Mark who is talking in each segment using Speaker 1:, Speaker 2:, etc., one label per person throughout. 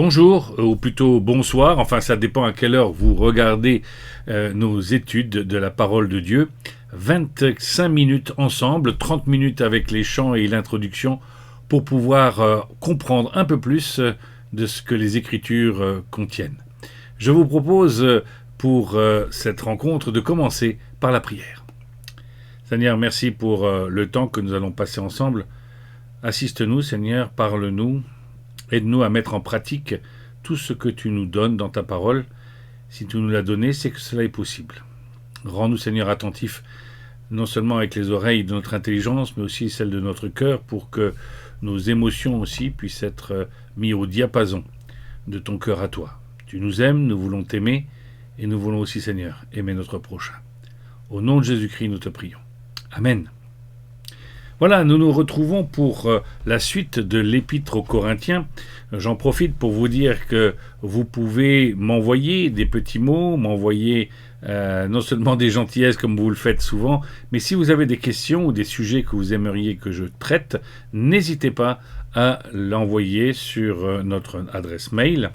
Speaker 1: Bonjour, ou plutôt bonsoir, enfin ça dépend à quelle heure vous regardez nos études de la parole de Dieu. 25 minutes ensemble, 30 minutes avec les chants et l'introduction pour pouvoir comprendre un peu plus de ce que les Écritures contiennent. Je vous propose pour cette rencontre de commencer par la prière. Seigneur, merci pour le temps que nous allons passer ensemble. Assiste-nous, Seigneur, parle-nous. Aide-nous à mettre en pratique tout ce que tu nous donnes dans ta parole. Si tu nous l'as donné, c'est que cela est possible. Rends-nous, Seigneur, attentifs, non seulement avec les oreilles de notre intelligence, mais aussi celles de notre cœur, pour que nos émotions aussi puissent être mises au diapason de ton cœur à toi. Tu nous aimes, nous voulons t'aimer, et nous voulons aussi, Seigneur, aimer notre prochain. Au nom de Jésus-Christ, nous te prions. Amen. Voilà, nous nous retrouvons pour la suite de l'Épître aux Corinthiens. J'en profite pour vous dire que vous pouvez m'envoyer des petits mots, m'envoyer non seulement des gentillesses comme vous le faites souvent, mais si vous avez des questions ou des sujets que vous aimeriez que je traite, n'hésitez pas à l'envoyer sur notre adresse mail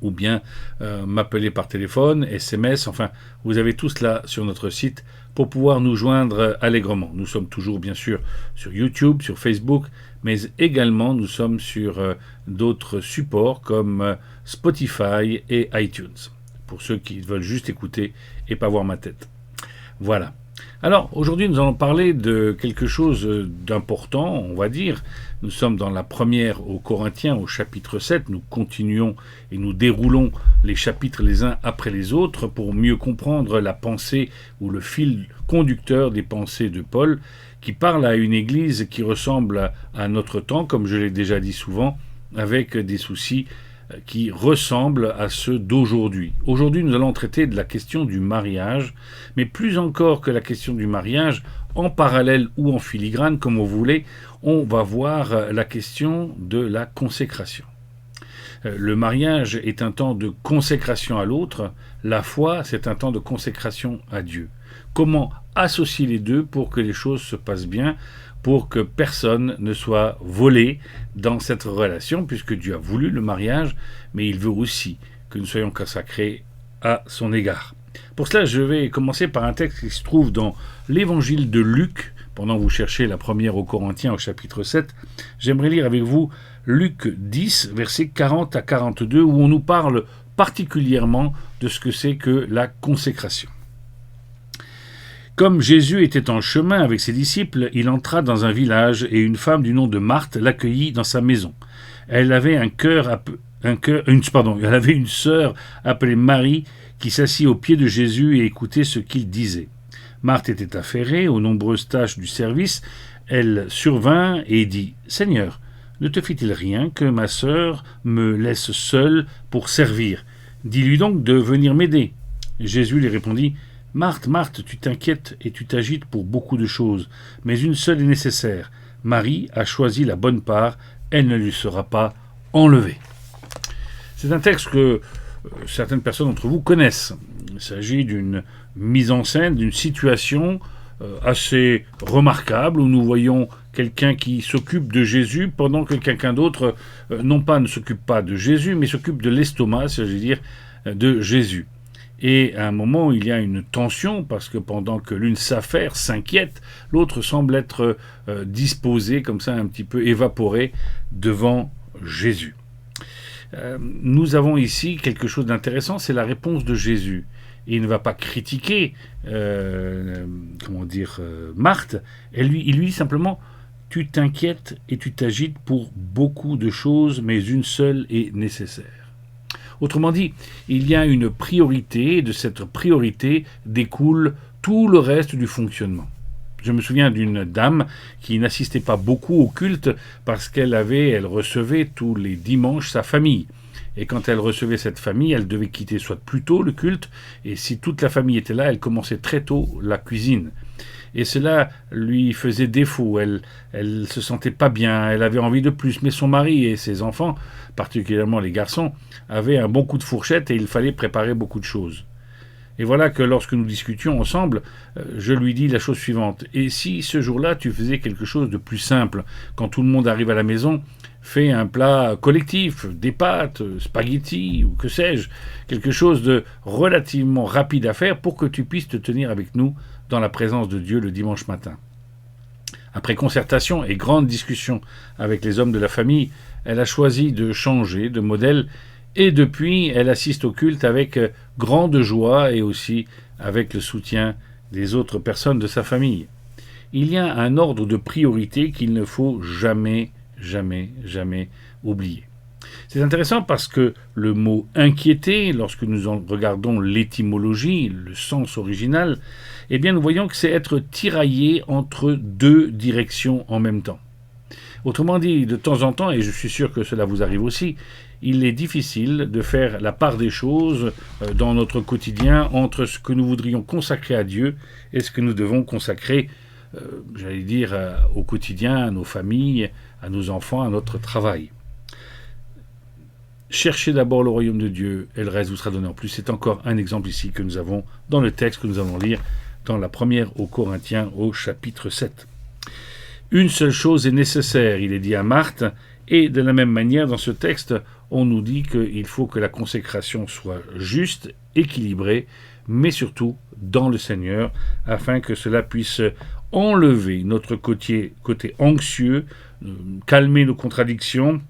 Speaker 1: ou bien m'appeler par téléphone, SMS, enfin, vous avez tout cela sur notre site pour pouvoir nous joindre allègrement. Nous sommes toujours, bien sûr, sur YouTube, sur Facebook, mais également nous sommes sur d'autres supports comme Spotify et iTunes, pour ceux qui veulent juste écouter et pas voir ma tête. Voilà. Alors, aujourd'hui, nous allons parler de quelque chose d'important, on va dire. Nous sommes dans la première aux Corinthiens, au chapitre 7. Nous continuons et nous déroulons les chapitres les uns après les autres pour mieux comprendre la pensée ou le fil conducteur des pensées de Paul, qui parle à une église qui ressemble à notre temps, comme je l'ai déjà dit souvent, avec des soucis qui ressemblent à ceux d'aujourd'hui. Aujourd'hui, nous allons traiter de la question du mariage, mais plus encore que la question du mariage, en parallèle ou en filigrane, comme vous voulez, on va voir la question de la consécration. Le mariage est un temps de consécration à l'autre, la foi, c'est un temps de consécration à Dieu. Comment associer les deux pour que les choses se passent bien, pour que personne ne soit volé dans cette relation, puisque Dieu a voulu le mariage, mais il veut aussi que nous soyons consacrés à son égard. Pour cela, je vais commencer par un texte qui se trouve dans l'évangile de Luc. Pendant que vous cherchez la première aux Corinthiens au chapitre 7, j'aimerais lire avec vous Luc 10, versets 40 à 42, où on nous parle particulièrement de ce que c'est que la consécration. Comme Jésus était en chemin avec ses disciples, il entra dans un village et une femme du nom de Marthe l'accueillit dans sa maison. Elle avait une sœur appelée Marie qui s'assit aux pieds de Jésus et écoutait ce qu'il disait. Marthe était affairée aux nombreuses tâches du service. Elle survint et dit « Seigneur, ne te fait-il rien que ma sœur me laisse seule pour servir? Dis-lui donc de venir m'aider. » Jésus lui répondit « Marthe, Marthe, tu t'inquiètes et tu t'agites pour beaucoup de choses, mais une seule est nécessaire. Marie a choisi la bonne part, elle ne lui sera pas enlevée. » C'est un texte que certaines personnes d'entre vous connaissent. Il s'agit d'une mise en scène, d'une situation assez remarquable où nous voyons quelqu'un qui s'occupe de Jésus pendant que quelqu'un d'autre, non pas ne s'occupe pas de Jésus, mais s'occupe de l'estomac, c'est-à-dire de Jésus. Et à un moment, il y a une tension, parce que pendant que l'une s'affaire, s'inquiète, l'autre semble être disposé, comme ça, un petit peu évaporé devant Jésus. Nous avons ici quelque chose d'intéressant, c'est la réponse de Jésus. Et il ne va pas critiquer, Marthe. Il lui dit simplement, tu t'inquiètes et tu t'agites pour beaucoup de choses, mais une seule est nécessaire. Autrement dit, il y a une priorité, et de cette priorité découle tout le reste du fonctionnement. Je me souviens d'une dame qui n'assistait pas beaucoup au culte parce elle recevait tous les dimanches sa famille. Et quand elle recevait cette famille, elle devait quitter soit plus tôt le culte, et si toute la famille était là, elle commençait très tôt la cuisine. Et cela lui faisait défaut, elle se sentait pas bien, elle avait envie de plus, mais son mari et ses enfants, particulièrement les garçons, avaient un bon coup de fourchette et il fallait préparer beaucoup de choses. Et voilà que lorsque nous discutions ensemble, je lui dis la chose suivante. Et si ce jour-là, tu faisais quelque chose de plus simple, quand tout le monde arrive à la maison, fais un plat collectif, des pâtes, spaghettis ou que sais-je, quelque chose de relativement rapide à faire pour que tu puisses te tenir avec nous dans la présence de Dieu le dimanche matin. Après concertation et grande discussion avec les hommes de la famille, elle a choisi de changer de modèle et depuis, elle assiste au culte avec grande joie et aussi avec le soutien des autres personnes de sa famille. Il y a un ordre de priorité qu'il ne faut jamais oublier. C'est intéressant parce que le mot inquiéter, lorsque nous en regardons l'étymologie, le sens original, eh bien nous voyons que c'est être tiraillé entre deux directions en même temps. Autrement dit, de temps en temps, et je suis sûr que cela vous arrive aussi, il est difficile de faire la part des choses dans notre quotidien entre ce que nous voudrions consacrer à Dieu et ce que nous devons consacrer, au quotidien, à nos familles, à nos enfants, à notre travail. Cherchez d'abord le royaume de Dieu et le reste vous sera donné en plus. C'est encore un exemple ici que nous avons dans le texte que nous allons lire dans la première aux Corinthiens au chapitre 7. Une seule chose est nécessaire, il est dit à Marthe, et de la même manière, dans ce texte, on nous dit qu'il faut que la consécration soit juste, équilibrée, mais surtout dans le Seigneur, afin que cela puisse enlever notre côté anxieux, calmer nos contradictions,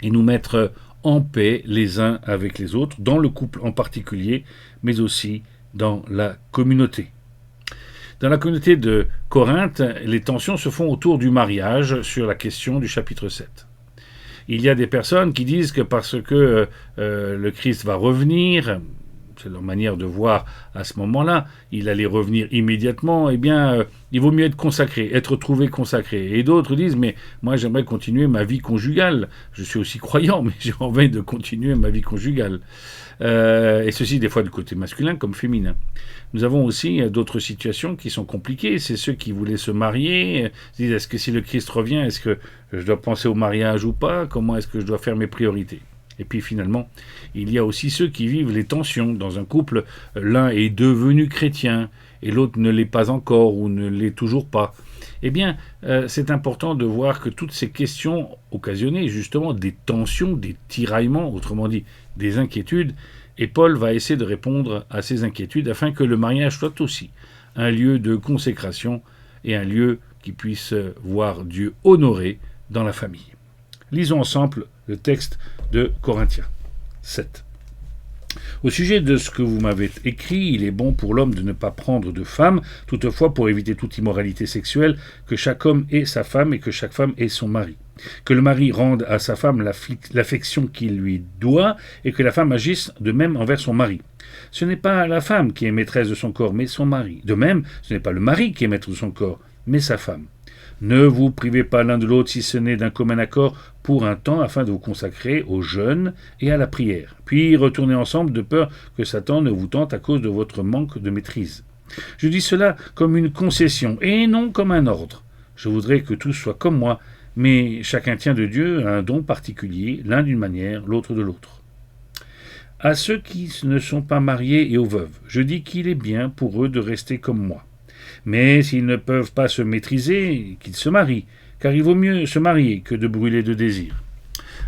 Speaker 1: et nous mettre en paix les uns avec les autres, dans le couple en particulier, mais aussi dans la communauté. Dans la communauté de Corinthe, les tensions se font autour du mariage sur la question du chapitre 7. Il y a des personnes qui disent que parce que le Christ va revenir, c'est leur manière de voir à ce moment-là, il allait revenir immédiatement, eh bien, il vaut mieux être consacré, être trouvé consacré. Et d'autres disent, mais moi j'aimerais continuer ma vie conjugale. Je suis aussi croyant, mais j'ai envie de continuer ma vie conjugale. Et ceci des fois du côté masculin comme féminin. Nous avons aussi d'autres situations qui sont compliquées. C'est ceux qui voulaient se marier, se disent, est-ce que si le Christ revient, est-ce que je dois penser au mariage ou pas? Comment est-ce que je dois faire mes priorités? Et puis finalement, il y a aussi ceux qui vivent les tensions dans un couple. L'un est devenu chrétien et l'autre ne l'est pas encore ou ne l'est toujours pas. Eh bien, c'est important de voir que toutes ces questions occasionnaient justement des tensions, des tiraillements, autrement dit des inquiétudes, et Paul va essayer de répondre à ces inquiétudes afin que le mariage soit aussi un lieu de consécration et un lieu qui puisse voir Dieu honoré dans la famille. Lisons ensemble le texte de Corinthiens 7. Au sujet de ce que vous m'avez écrit, il est bon pour l'homme de ne pas prendre de femme, toutefois pour éviter toute immoralité sexuelle, que chaque homme ait sa femme et que chaque femme ait son mari. Que le mari rende à sa femme l'affection qu'il lui doit et que la femme agisse de même envers son mari. Ce n'est pas la femme qui est maîtresse de son corps, mais son mari. De même, ce n'est pas le mari qui est maître de son corps, mais sa femme. Ne vous privez pas l'un de l'autre si ce n'est d'un commun accord pour un temps afin de vous consacrer au jeûne et à la prière. Puis retournez ensemble de peur que Satan ne vous tente à cause de votre manque de maîtrise. Je dis cela comme une concession et non comme un ordre. Je voudrais que tous soient comme moi, mais chacun tient de Dieu un don particulier, l'un d'une manière, l'autre de l'autre. À ceux qui ne sont pas mariés et aux veuves, je dis qu'il est bien pour eux de rester comme moi. Mais s'ils ne peuvent pas se maîtriser, qu'ils se marient, car il vaut mieux se marier que de brûler de désir.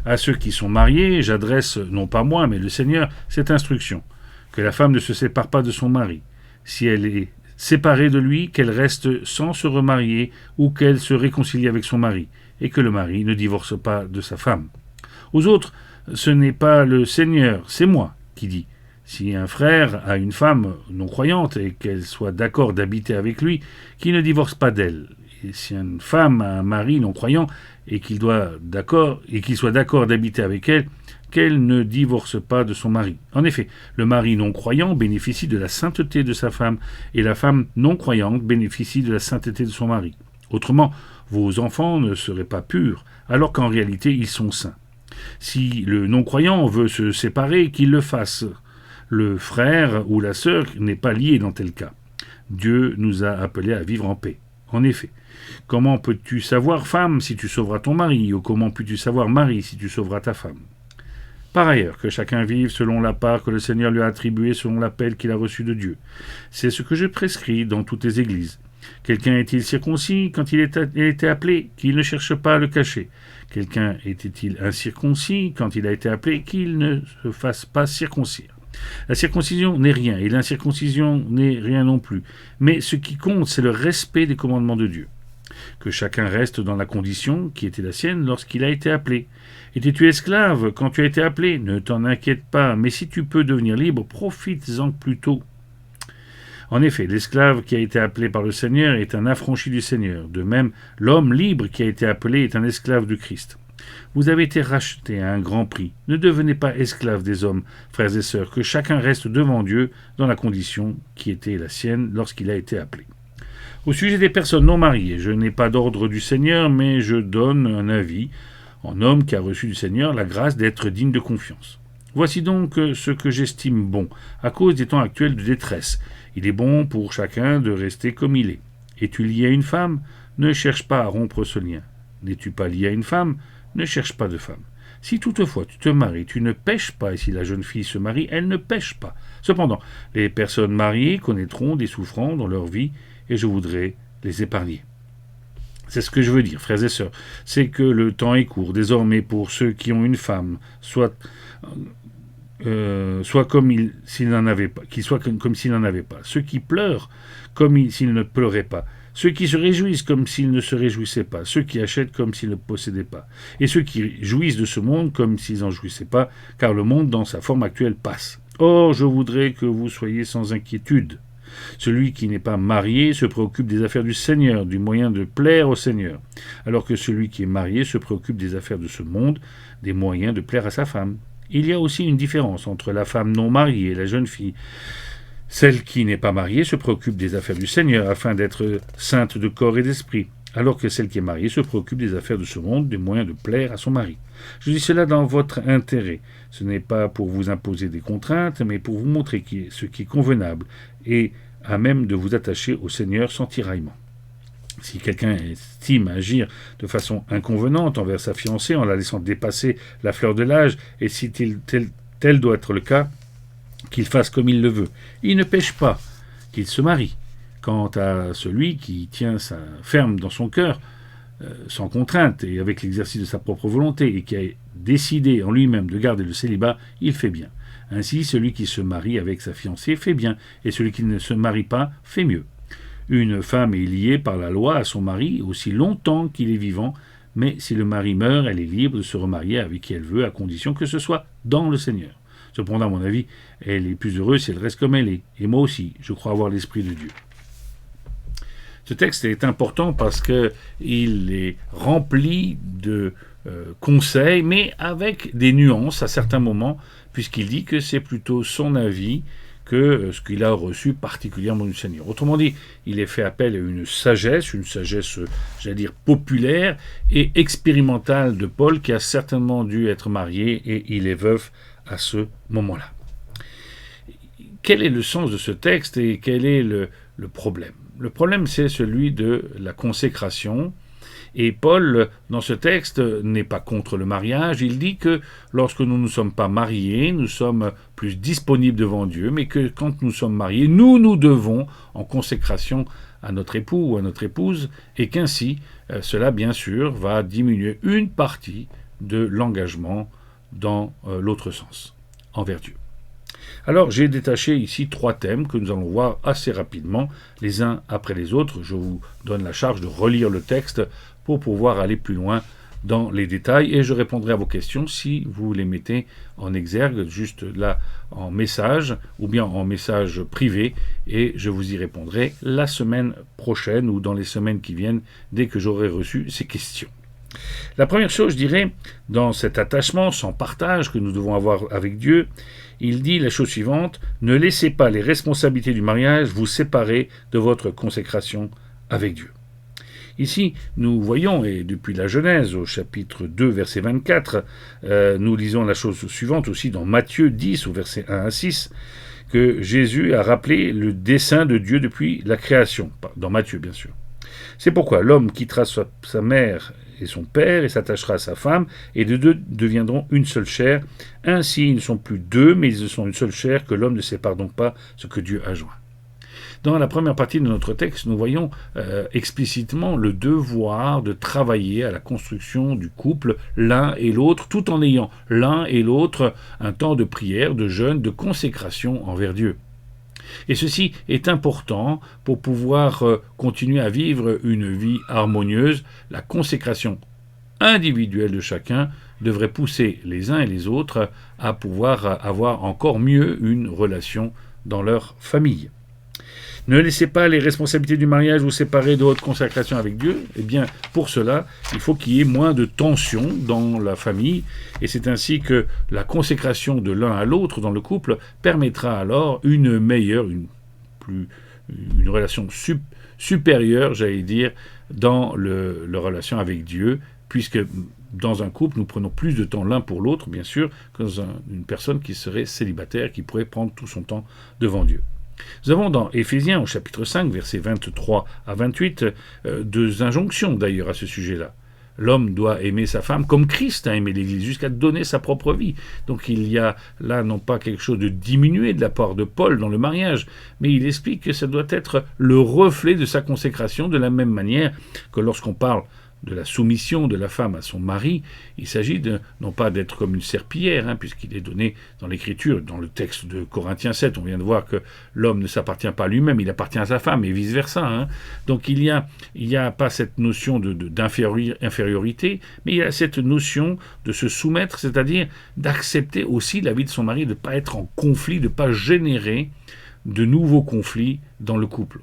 Speaker 1: À ceux qui sont mariés, j'adresse, non pas moi, mais le Seigneur, cette instruction, que la femme ne se sépare pas de son mari. Si elle est séparée de lui, qu'elle reste sans se remarier ou qu'elle se réconcilie avec son mari, et que le mari ne divorce pas de sa femme. Aux autres, ce n'est pas le Seigneur, c'est moi qui dis. Si un frère a une femme non-croyante et qu'elle soit d'accord d'habiter avec lui, qu'il ne divorce pas d'elle. Et si une femme a un mari non-croyant et qu'il soit d'accord d'habiter avec elle, qu'elle ne divorce pas de son mari. En effet, le mari non-croyant bénéficie de la sainteté de sa femme et la femme non-croyante bénéficie de la sainteté de son mari. Autrement, vos enfants ne seraient pas purs, alors qu'en réalité ils sont saints. Si le non-croyant veut se séparer, qu'il le fasse. Le frère ou la sœur n'est pas lié dans tel cas. Dieu nous a appelés à vivre en paix. En effet, comment peux-tu savoir femme si tu sauveras ton mari, ou comment peux-tu savoir mari si tu sauveras ta femme? Par ailleurs, que chacun vive selon la part que le Seigneur lui a attribuée selon l'appel qu'il a reçu de Dieu. C'est ce que je prescris dans toutes les églises. Quelqu'un est-il circoncis quand il était appelé, qu'il ne cherche pas à le cacher. Quelqu'un était-il incirconcis quand il a été appelé, qu'il ne se fasse pas circoncire. La circoncision n'est rien, et l'incirconcision n'est rien non plus. Mais ce qui compte, c'est le respect des commandements de Dieu. Que chacun reste dans la condition qui était la sienne lorsqu'il a été appelé. Étais-tu esclave quand tu as été appelé? Ne t'en inquiète pas, mais si tu peux devenir libre, profites-en plutôt. En effet, l'esclave qui a été appelé par le Seigneur est un affranchi du Seigneur. De même, l'homme libre qui a été appelé est un esclave du Christ. Vous avez été rachetés à un grand prix. Ne devenez pas esclaves des hommes, frères et sœurs, que chacun reste devant Dieu dans la condition qui était la sienne lorsqu'il a été appelé. Au sujet des personnes non mariées, je n'ai pas d'ordre du Seigneur, mais je donne un avis en homme qui a reçu du Seigneur la grâce d'être digne de confiance. Voici donc ce que j'estime bon, à cause des temps actuels de détresse. Il est bon pour chacun de rester comme il est. Es-tu lié à une femme? Ne cherche pas à rompre ce lien. N'es-tu pas lié à une femme? Ne cherche pas de femme. Si toutefois tu te maries, tu ne pèches pas, et si la jeune fille se marie, elle ne pèche pas. Cependant, les personnes mariées connaîtront des souffrances dans leur vie, et je voudrais les épargner. C'est ce que je veux dire, frères et sœurs, c'est que le temps est court, désormais, pour ceux qui ont une femme, soit comme s'ils n'en avaient pas, qu'ils soient comme s'ils n'en avaient pas, ceux qui pleurent comme s'ils ne pleuraient pas, ceux qui se réjouissent comme s'ils ne se réjouissaient pas, ceux qui achètent comme s'ils ne possédaient pas, et ceux qui jouissent de ce monde comme s'ils n'en jouissaient pas, car le monde dans sa forme actuelle passe. Or, je voudrais que vous soyez sans inquiétude. Celui qui n'est pas marié se préoccupe des affaires du Seigneur, du moyen de plaire au Seigneur, alors que celui qui est marié se préoccupe des affaires de ce monde, des moyens de plaire à sa femme. Il y a aussi une différence entre la femme non mariée et la jeune fille. Celle qui n'est pas mariée se préoccupe des affaires du Seigneur, afin d'être sainte de corps et d'esprit, alors que celle qui est mariée se préoccupe des affaires de ce monde, des moyens de plaire à son mari. Je dis cela dans votre intérêt. Ce n'est pas pour vous imposer des contraintes, mais pour vous montrer ce qui est convenable et à même de vous attacher au Seigneur sans tiraillement. Si quelqu'un estime agir de façon inconvenante envers sa fiancée en la laissant dépasser la fleur de l'âge, et si tel doit être le cas, qu'il fasse comme il le veut. Il ne pêche pas, qu'il se marie. Quant à celui qui tient sa ferme dans son cœur, sans contrainte et avec l'exercice de sa propre volonté, et qui a décidé en lui-même de garder le célibat, il fait bien. Ainsi, celui qui se marie avec sa fiancée fait bien, et celui qui ne se marie pas fait mieux. Une femme est liée par la loi à son mari aussi longtemps qu'il est vivant, mais si le mari meurt, elle est libre de se remarier avec qui elle veut, à condition que ce soit dans le Seigneur. Cependant, à mon avis, elle est plus heureuse si elle reste comme elle est, et moi aussi, je crois avoir l'Esprit de Dieu. Ce texte est important parce qu'il est rempli de conseils, mais avec des nuances à certains moments, puisqu'il dit que c'est plutôt son avis que ce qu'il a reçu particulièrement du Seigneur. Autrement dit, il est fait appel à une sagesse, j'allais dire, populaire et expérimentale de Paul, qui a certainement dû être marié, et il est veuf à ce moment-là. Quel est le sens de ce texte et quel est le problème? Le problème, c'est celui de la consécration. Et Paul, dans ce texte, n'est pas contre le mariage. Il dit que lorsque nous ne sommes pas mariés, nous sommes plus disponibles devant Dieu, mais que quand nous sommes mariés, nous devons en consécration à notre époux ou à notre épouse, et qu'ainsi, cela, bien sûr, va diminuer une partie de l'engagement dans l'autre sens, envers Dieu. Alors, j'ai détaché ici 3 thèmes que nous allons voir assez rapidement, les uns après les autres. Je vous donne la charge de relire le texte pour pouvoir aller plus loin dans les détails, et je répondrai à vos questions si vous les mettez en exergue, juste là en message, ou bien en message privé, et je vous y répondrai la semaine prochaine, ou dans les semaines qui viennent, dès que j'aurai reçu ces questions. La première chose, je dirais, dans cet attachement sans partage que nous devons avoir avec Dieu, il dit la chose suivante: ne laissez pas les responsabilités du mariage vous séparer de votre consécration avec Dieu. Ici, nous voyons, et depuis la Genèse, au chapitre 2, verset 24, nous lisons la chose suivante aussi dans Matthieu 10, au verset 1 à 6, que Jésus a rappelé le dessein de Dieu depuis la création, dans Matthieu bien sûr. C'est pourquoi l'homme quittera sa mère et son père, et s'attachera à sa femme, et les deux deviendront une seule chair. Ainsi, ils ne sont plus deux, mais ils sont une seule chair, que l'homme ne sépare donc pas ce que Dieu a joint. Dans la première partie de notre texte, nous voyons explicitement le devoir de travailler à la construction du couple, l'un et l'autre, tout en ayant l'un et l'autre un temps de prière, de jeûne, de consécration envers Dieu. Et ceci est important pour pouvoir continuer à vivre une vie harmonieuse. La consécration individuelle de chacun devrait pousser les uns et les autres à pouvoir avoir encore mieux une relation dans leur famille. Ne laissez pas les responsabilités du mariage vous séparer de votre consécration avec Dieu. Eh bien, pour cela, il faut qu'il y ait moins de tension dans la famille. Et c'est ainsi que la consécration de l'un à l'autre dans le couple permettra alors une meilleure, une relation supérieure, j'allais dire, dans la relation avec Dieu, puisque dans un couple, nous prenons plus de temps l'un pour l'autre, bien sûr, que dans une personne qui serait célibataire, qui pourrait prendre tout son temps devant Dieu. Nous avons dans Éphésiens, au chapitre 5, versets 23 à 28, deux injonctions d'ailleurs à ce sujet-là. L'homme doit aimer sa femme comme Christ a aimé l'Église, jusqu'à donner sa propre vie. Donc il y a là non pas quelque chose de diminué de la part de Paul dans le mariage, mais il explique que ça doit être le reflet de sa consécration, de la même manière que lorsqu'on parle de la soumission de la femme à son mari, il s'agit non pas d'être comme une serpillière, puisqu'il est donné dans l'Écriture, dans le texte de Corinthiens 7, on vient de voir que l'homme ne s'appartient pas à lui-même, il appartient à sa femme, et vice-versa. Donc il y a pas cette notion d'infériorité, mais il y a cette notion de se soumettre, c'est-à-dire d'accepter aussi la vie de son mari, de ne pas être en conflit, de ne pas générer de nouveaux conflits dans le couple.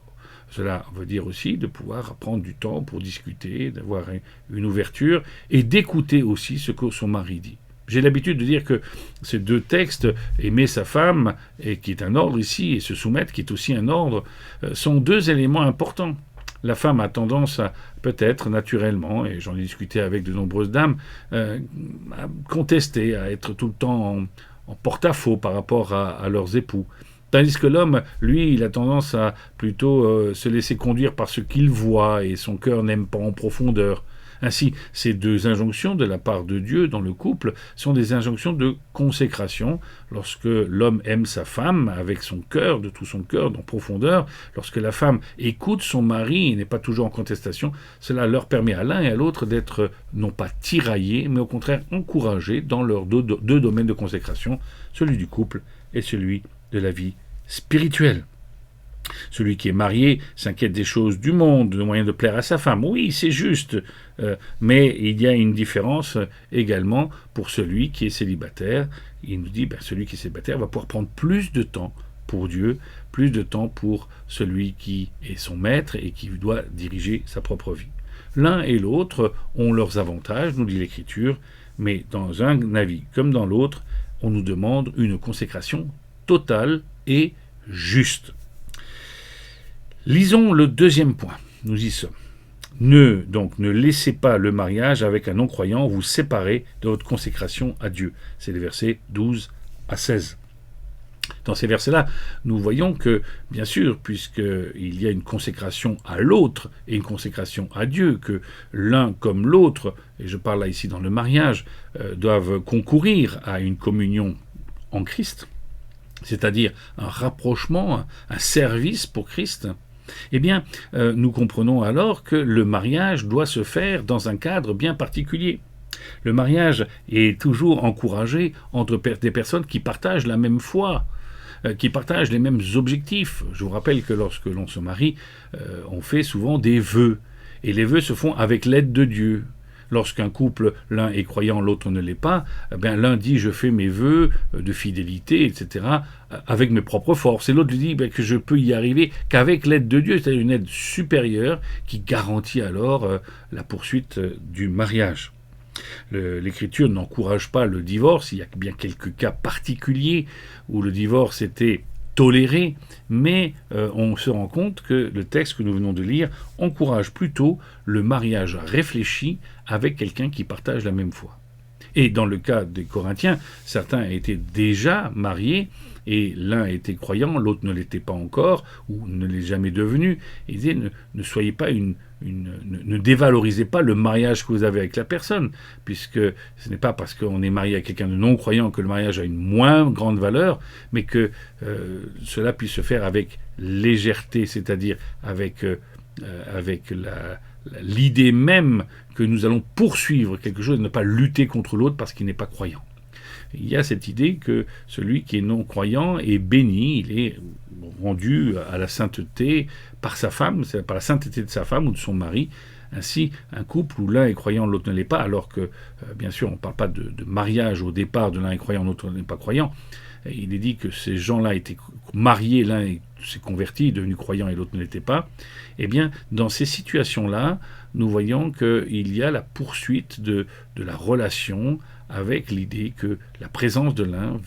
Speaker 1: Cela veut dire aussi de pouvoir prendre du temps pour discuter, d'avoir une ouverture et d'écouter aussi ce que son mari dit. J'ai l'habitude de dire que ces deux textes, aimer sa femme, et qui est un ordre ici, et se soumettre, qui est aussi un ordre, sont deux éléments importants. La femme a tendance à, peut-être naturellement, et j'en ai discuté avec de nombreuses dames, à contester, à être tout le temps en porte-à-faux par rapport à leurs époux. Tandis que l'homme, lui, il a tendance à plutôt se laisser conduire par ce qu'il voit et son cœur n'aime pas en profondeur. Ainsi, ces deux injonctions de la part de Dieu dans le couple sont des injonctions de consécration. Lorsque l'homme aime sa femme avec son cœur, de tout son cœur, en profondeur, lorsque la femme écoute son mari et n'est pas toujours en contestation, cela leur permet à l'un et à l'autre d'être non pas tiraillés, mais au contraire encouragés dans leurs deux domaines de consécration, celui du couple et celui de la vie spirituelle. Celui qui est marié s'inquiète des choses du monde, de moyens de plaire à sa femme. Oui, c'est juste, mais il y a une différence également pour celui qui est célibataire. Il nous dit, celui qui est célibataire va pouvoir prendre plus de temps pour Dieu, plus de temps pour celui qui est son maître et qui doit diriger sa propre vie. L'un et l'autre ont leurs avantages, nous dit l'Écriture, mais dans un avis comme dans l'autre, on nous demande une consécration totale et juste. Lisons le deuxième point. Nous y sommes. Ne laissez pas le mariage avec un non-croyant vous séparer de votre consécration à Dieu. C'est les versets 12 à 16. Dans ces versets-là, nous voyons que, bien sûr, puisqu'il y a une consécration à l'autre et une consécration à Dieu, que l'un comme l'autre, et je parle là ici dans le mariage, doivent concourir à une communion en Christ, c'est-à-dire un rapprochement, un service pour Christ, eh bien, nous comprenons alors que le mariage doit se faire dans un cadre bien particulier. Le mariage est toujours encouragé entre des personnes qui partagent la même foi, qui partagent les mêmes objectifs. Je vous rappelle que lorsque l'on se marie, on fait souvent des vœux, et les vœux se font avec l'aide de Dieu. Lorsqu'un couple, l'un est croyant, l'autre ne l'est pas, l'un dit « je fais mes vœux de fidélité, etc. » avec mes propres forces. Et l'autre lui dit que je peux y arriver qu'avec l'aide de Dieu, c'est-à-dire une aide supérieure qui garantit alors la poursuite du mariage. L'Écriture n'encourage pas le divorce, il y a bien quelques cas particuliers où le divorce était toléré, mais on se rend compte que le texte que nous venons de lire encourage plutôt le mariage réfléchi avec quelqu'un qui partage la même foi. Et dans le cas des Corinthiens, certains étaient déjà mariés, et l'un était croyant, l'autre ne l'était pas encore, ou ne l'est jamais devenu. Il disait, ne soyez pas une ne dévalorisez pas le mariage que vous avez avec la personne, puisque ce n'est pas parce qu'on est marié à quelqu'un de non-croyant que le mariage a une moins grande valeur, mais que cela puisse se faire avec légèreté, c'est-à-dire avec l'idée même que nous allons poursuivre quelque chose et ne pas lutter contre l'autre parce qu'il n'est pas croyant. Il y a cette idée que celui qui est non-croyant est béni, il est rendu à la sainteté par sa femme, c'est par la sainteté de sa femme ou de son mari. Ainsi, un couple où l'un est croyant, l'autre ne l'est pas, alors que, bien sûr, on ne parle pas de mariage au départ de l'un est croyant, l'autre n'est pas croyant. Il est dit que ces gens-là étaient mariés, l'un s'est converti, est devenu croyant et l'autre ne l'était pas. Eh bien, dans ces situations-là, nous voyons qu'il y a la poursuite de la relation avec l'idée que la présence de l'un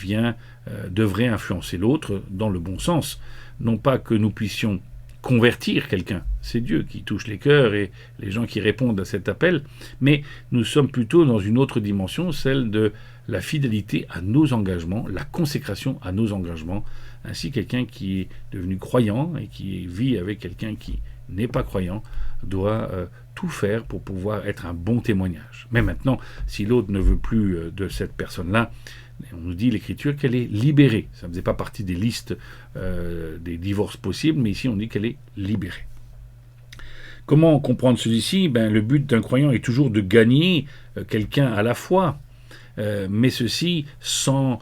Speaker 1: devrait influencer l'autre dans le bon sens. Non pas que nous puissions convertir quelqu'un, c'est Dieu qui touche les cœurs et les gens qui répondent à cet appel, mais nous sommes plutôt dans une autre dimension, celle de la fidélité à nos engagements, la consécration à nos engagements. Ainsi, quelqu'un qui est devenu croyant et qui vit avec quelqu'un qui n'est pas croyant doit tout faire pour pouvoir être un bon témoignage. Mais maintenant, si l'autre ne veut plus de cette personne-là, on nous dit l'Écriture qu'elle est libérée. Ça ne faisait pas partie des listes des divorces possibles, mais ici on dit qu'elle est libérée. Comment comprendre ceci ? Le but d'un croyant est toujours de gagner quelqu'un à la fois, mais ceci sans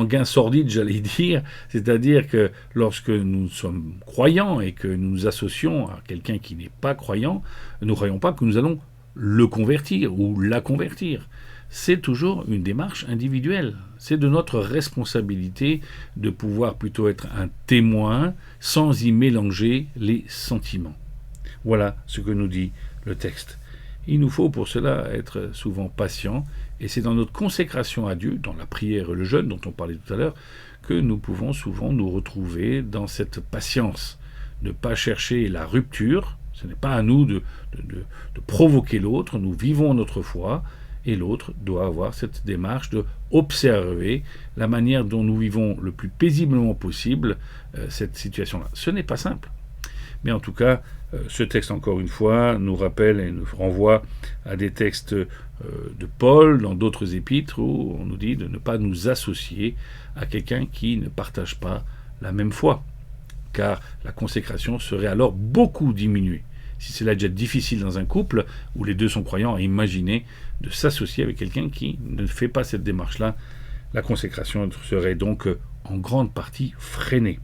Speaker 1: gain sordide, j'allais dire, c'est-à-dire que lorsque nous sommes croyants et que nous nous associons à quelqu'un qui n'est pas croyant, nous ne croyons pas que nous allons le convertir ou la convertir. C'est toujours une démarche individuelle. C'est de notre responsabilité de pouvoir plutôt être un témoin sans y mélanger les sentiments. Voilà ce que nous dit le texte. Il nous faut pour cela être souvent patient, et c'est dans notre consécration à Dieu, dans la prière et le jeûne dont on parlait tout à l'heure, que nous pouvons souvent nous retrouver dans cette patience. Ne pas chercher la rupture, ce n'est pas à nous de provoquer l'autre, nous vivons notre foi, et l'autre doit avoir cette démarche de observer la manière dont nous vivons le plus paisiblement possible cette situation-là. Ce n'est pas simple. Mais en tout cas, ce texte, encore une fois, nous rappelle et nous renvoie à des textes de Paul, dans d'autres épîtres, où on nous dit de ne pas nous associer à quelqu'un qui ne partage pas la même foi, car la consécration serait alors beaucoup diminuée. Si cela est déjà difficile dans un couple où les deux sont croyants, imaginez de s'associer avec quelqu'un qui ne fait pas cette démarche-là. La consécration serait donc en grande partie freinée.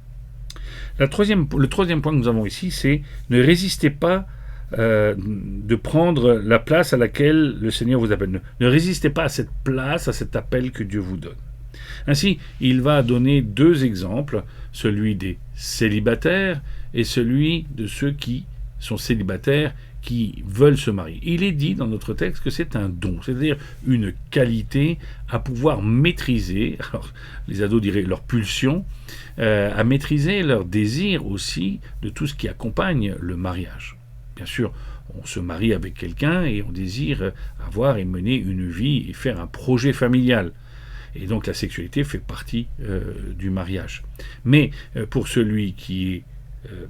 Speaker 1: Le troisième point que nous avons ici, c'est ne résistez pas de prendre la place à laquelle le Seigneur vous appelle. Ne résistez pas à cette place, à cet appel que Dieu vous donne. Ainsi, il va donner deux exemples, celui des célibataires et celui de ceux qui sont célibataires, qui veulent se marier. Il est dit dans notre texte que c'est un don, c'est-à-dire une qualité à pouvoir maîtriser, alors les ados diraient leur pulsion, à maîtriser leur désir aussi de tout ce qui accompagne le mariage. Bien sûr, on se marie avec quelqu'un et on désire avoir et mener une vie et faire un projet familial. Et donc la sexualité fait partie du mariage. Mais pour celui qui est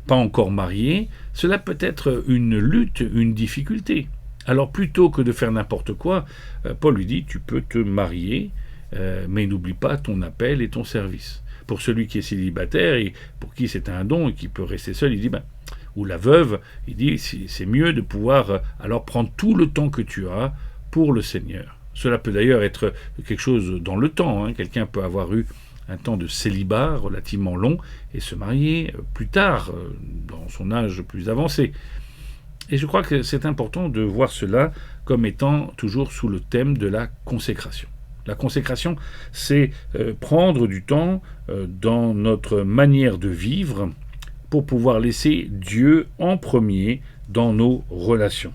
Speaker 1: pas encore marié, cela peut être une lutte, une difficulté. Alors plutôt que de faire n'importe quoi, Paul lui dit, tu peux te marier, mais n'oublie pas ton appel et ton service. Pour celui qui est célibataire et pour qui c'est un don et qui peut rester seul, il dit, ou la veuve, il dit, c'est mieux de pouvoir alors prendre tout le temps que tu as pour le Seigneur. Cela peut d'ailleurs être quelque chose dans le temps, quelqu'un peut avoir eu un temps de célibat relativement long et se marier plus tard, dans son âge plus avancé. Et je crois que c'est important de voir cela comme étant toujours sous le thème de la consécration. La consécration, c'est prendre du temps dans notre manière de vivre pour pouvoir laisser Dieu en premier dans nos relations.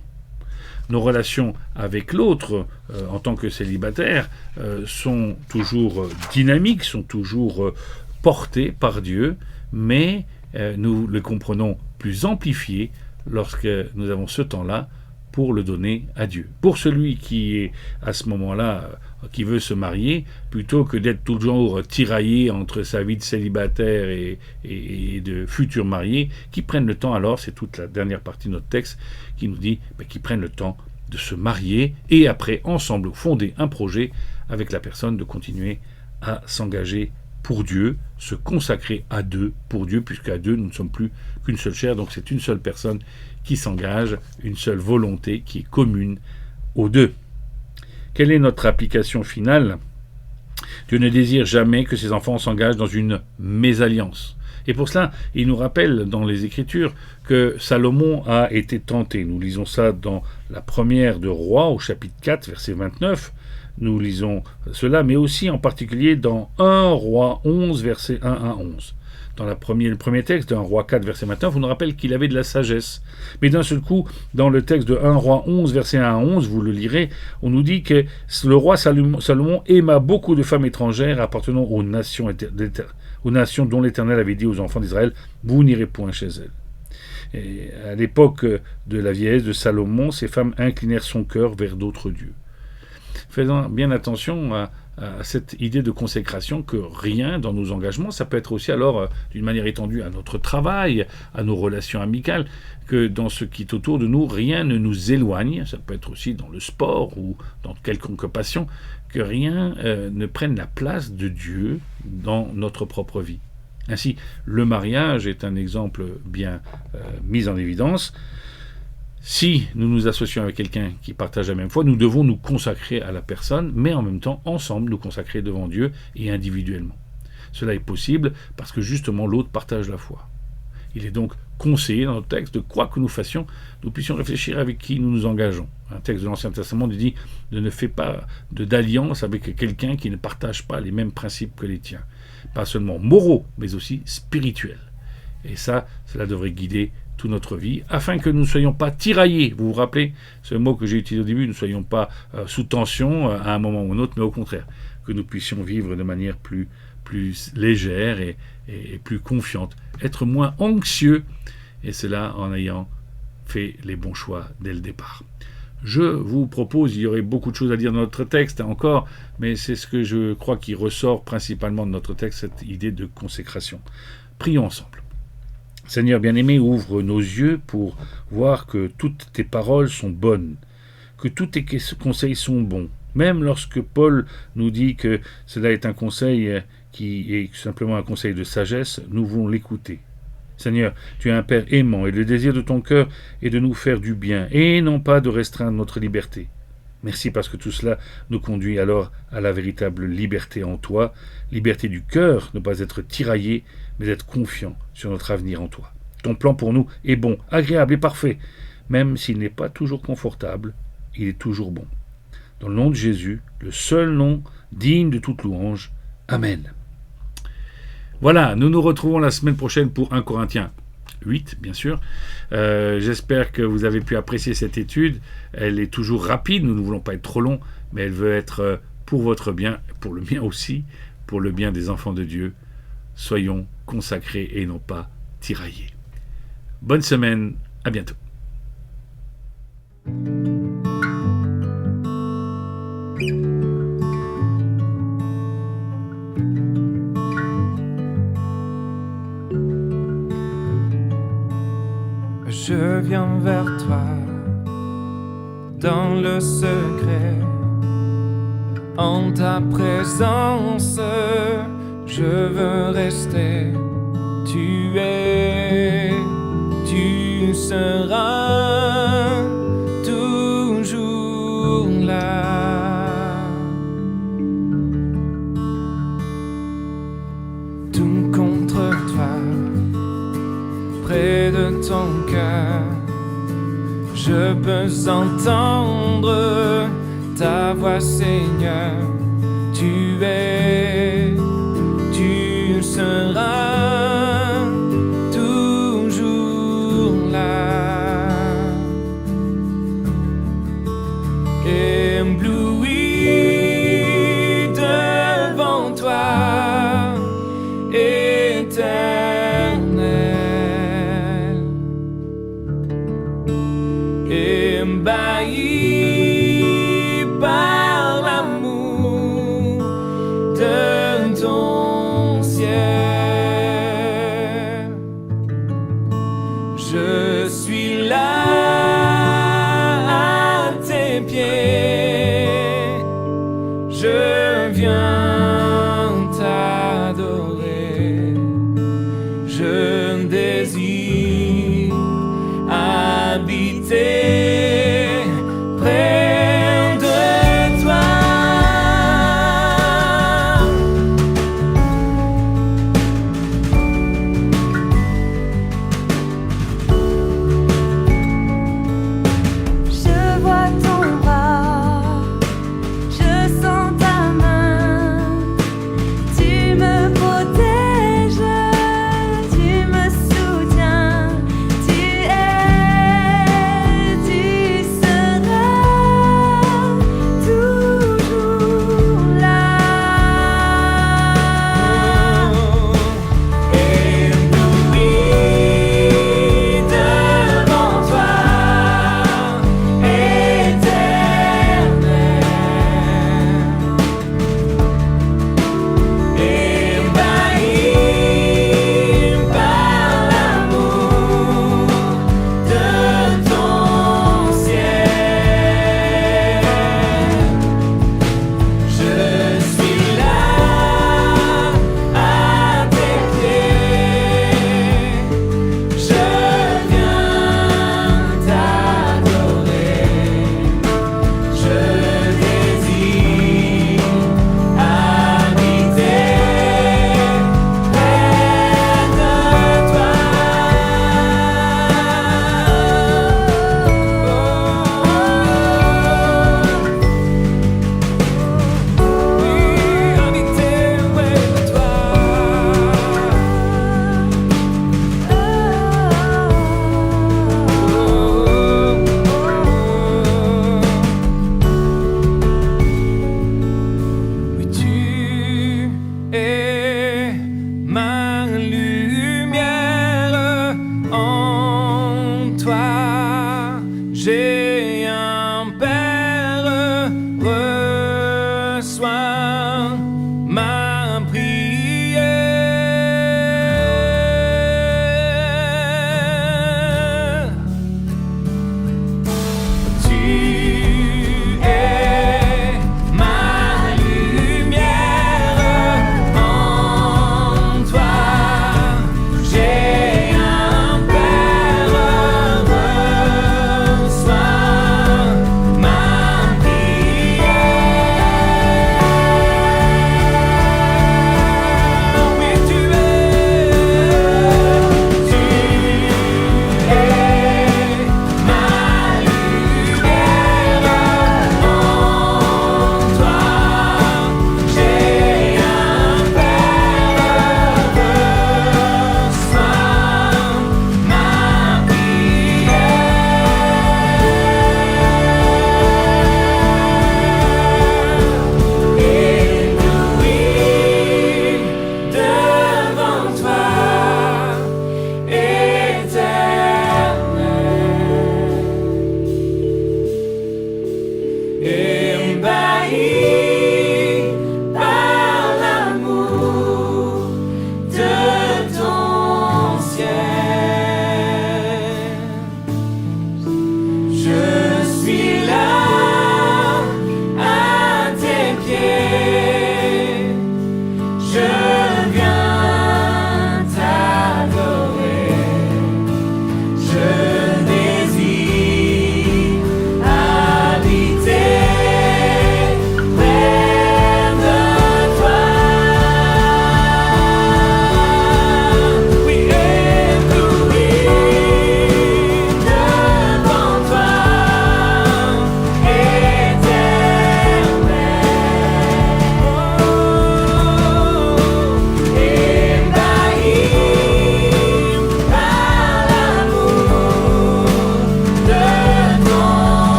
Speaker 1: Nos relations avec l'autre, en tant que célibataire, sont toujours dynamiques, sont toujours portées par Dieu, mais nous les comprenons plus amplifiés lorsque nous avons ce temps-là pour le donner à Dieu. Pour celui qui est à ce moment-là, qui veut se marier, plutôt que d'être toujours tiraillé entre sa vie de célibataire et de futur marié, qui prennent le temps alors, c'est toute la dernière partie de notre texte, qui nous dit qu'ils prennent le temps de se marier et après, ensemble, fonder un projet avec la personne, de continuer à s'engager pour Dieu, se consacrer à deux pour Dieu, puisqu'à deux, nous ne sommes plus qu'une seule chair, donc c'est une seule personne qui s'engage, une seule volonté qui est commune aux deux. Quelle est notre application finale ? Dieu ne désire jamais que ses enfants s'engagent dans une mésalliance. Et pour cela, il nous rappelle dans les Écritures que Salomon a été tenté. Nous lisons ça dans la première de Rois, au chapitre 4, verset 29. Nous lisons cela, mais aussi en particulier dans 1 Roi 11, verset 1 à 11. Dans le premier texte d'un Roi 4, verset 29, on nous rappelle qu'il avait de la sagesse. Mais d'un seul coup, dans le texte de 1 Roi 11, verset 1 à 11, vous le lirez, on nous dit que le roi Salomon aima beaucoup de femmes étrangères appartenant aux nations dont l'Éternel avait dit aux enfants d'Israël, « Vous n'irez point chez elles ». Et à l'époque de la vieillesse de Salomon, ces femmes inclinèrent son cœur vers d'autres dieux. Faisons bien attention à cette idée de consécration, que rien dans nos engagements, ça peut être aussi alors d'une manière étendue à notre travail, à nos relations amicales, que dans ce qui est autour de nous, rien ne nous éloigne, ça peut être aussi dans le sport ou dans quelconque passion, que rien ne prenne la place de Dieu dans notre propre vie. Ainsi, le mariage est un exemple bien mis en évidence. Si nous nous associons avec quelqu'un qui partage la même foi, nous devons nous consacrer à la personne, mais en même temps, ensemble, nous consacrer devant Dieu et individuellement. Cela est possible parce que justement l'autre partage la foi. Il est donc conseillé dans notre texte de quoi que nous fassions, nous puissions réfléchir avec qui nous nous engageons. Un texte de l'Ancien Testament nous dit « Ne fais pas d'alliance avec quelqu'un qui ne partage pas les mêmes principes que les tiens. » Pas seulement moraux, mais aussi spirituels. Et ça, cela devrait guider toute notre vie, afin que nous ne soyons pas tiraillés. Vous vous rappelez ce mot que j'ai utilisé au début, nous ne soyons pas sous tension à un moment ou un autre, mais au contraire, que nous puissions vivre de manière plus légère et plus confiante, être moins anxieux, et cela en ayant fait les bons choix dès le départ. Je vous propose, il y aurait beaucoup de choses à dire dans notre texte encore, mais c'est ce que je crois qui ressort principalement de notre texte, cette idée de consécration. Prions ensemble. Seigneur bien-aimé, ouvre nos yeux pour voir que toutes tes paroles sont bonnes, que tous tes conseils sont bons. Même lorsque Paul nous dit que cela est un conseil qui est simplement un conseil de sagesse, nous voulons l'écouter. Seigneur, tu es un Père aimant et le désir de ton cœur est de nous faire du bien et non pas de restreindre notre liberté. Merci parce que tout cela nous conduit alors à la véritable liberté en toi, liberté du cœur, ne pas être tiraillé, mais d'être confiant sur notre avenir en toi. Ton plan pour nous est bon, agréable et parfait. Même s'il n'est pas toujours confortable, il est toujours bon. Dans le nom de Jésus, le seul nom digne de toute louange. Amen. Voilà, nous nous retrouvons la semaine prochaine pour 1 Corinthiens 8, bien sûr. J'espère que vous avez pu apprécier cette étude. Elle est toujours rapide, nous ne voulons pas être trop long, mais elle veut être pour votre bien, pour le mien aussi, pour le bien des enfants de Dieu. Soyons consacrés et non pas tiraillés. Bonne semaine, à bientôt.
Speaker 2: Je viens vers toi dans le secret, en ta présence, je veux rester. Tu seras toujours là. Tout contre toi, près de ton cœur, je peux entendre ta voix, Seigneur. Tu seras toujours là. Ébloui devant toi, Éternel. viens t'adorer. Je désire habiter près de toi.
Speaker 3: Je vois ton bras, je sens ta main. Tu me protèges, tu me soutiens. Tu es, tu seras toujours là.
Speaker 2: Ébloui devant toi, éternel. Ébahi par l'amour de ton ciel. Je suis là à tes pieds. Je viens t'adorer. Je désire habiter près de toi. Oui, habiter près de toi. Oui, tu es ma lumière. En toi, j'ai un Père. Reçois